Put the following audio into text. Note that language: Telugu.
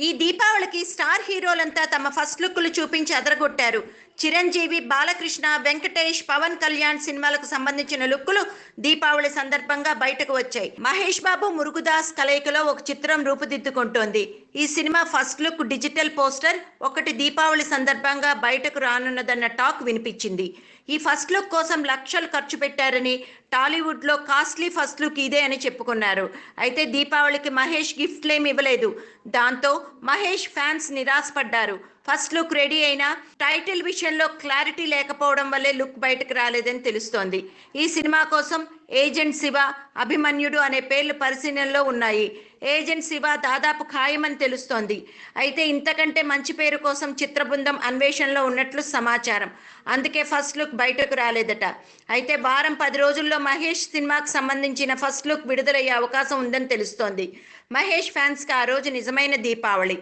ఈ దీపావళికి స్టార్ హీరోలంతా తమ ఫస్ట్ లుక్లు చూపించి అదరగొట్టారు. చిరంజీవి, బాలకృష్ణ, వెంకటేష్, పవన్ కళ్యాణ్ సినిమాలకు సంబంధించిన లుక్కులు దీపావళి సందర్భంగా బయటకు వచ్చాయి. మహేష్ బాబు, మురుగదాస్ కలయికలో ఒక చిత్రం రూపుదిద్దుకుంటోంది. ఈ cinema first look digital poster ఒకటి దీపావళి సందర్భంగా బయటకు రానున్నదన్న టాక్ వినిపించింది. ఈ ఫస్ట్ లుక్ కోసం లక్షలు ఖర్చు పెట్టారని, టాలీవుడ్ లో కాస్ట్లీ ఫస్ట్ లుక్ ఇదే అని చెప్పుకున్నారు. అయితే దీపావళికి మహేష్ గిఫ్ట్లేమి ఇవ్వలేదు. దాంతో మహేష్ ఫ్యాన్స్ నిరాశపడ్డారు. ఫస్ట్ లుక్ రెడీ అయినా టైటిల్ విషయంలో క్లారిటీ లేకపోవడం వల్లే లుక్ బయటకు రాలేదని తెలుస్తోంది. ఈ సినిమా కోసం ఏజెంట్ శివ, అభిమన్యుడు అనే పేర్లు పరిశీలనలో ఉన్నాయి. ఏజెంట్ శివ దాదాపు ఖాయమని తెలుస్తోంది. అయితే ఇంతకంటే మంచి పేరు కోసం చిత్ర బృందం అన్వేషణలో ఉన్నట్లు సమాచారం. అందుకే ఫస్ట్ లుక్ బయటకు రాలేదట. అయితే వారం 10 రోజుల్లో మహేష్ సినిమాకు సంబంధించిన ఫస్ట్ లుక్ విడుదలయ్యే అవకాశం ఉందని తెలుస్తోంది. మహేష్ ఫ్యాన్స్కి ఆ రోజు నిజమైన దీపావళి.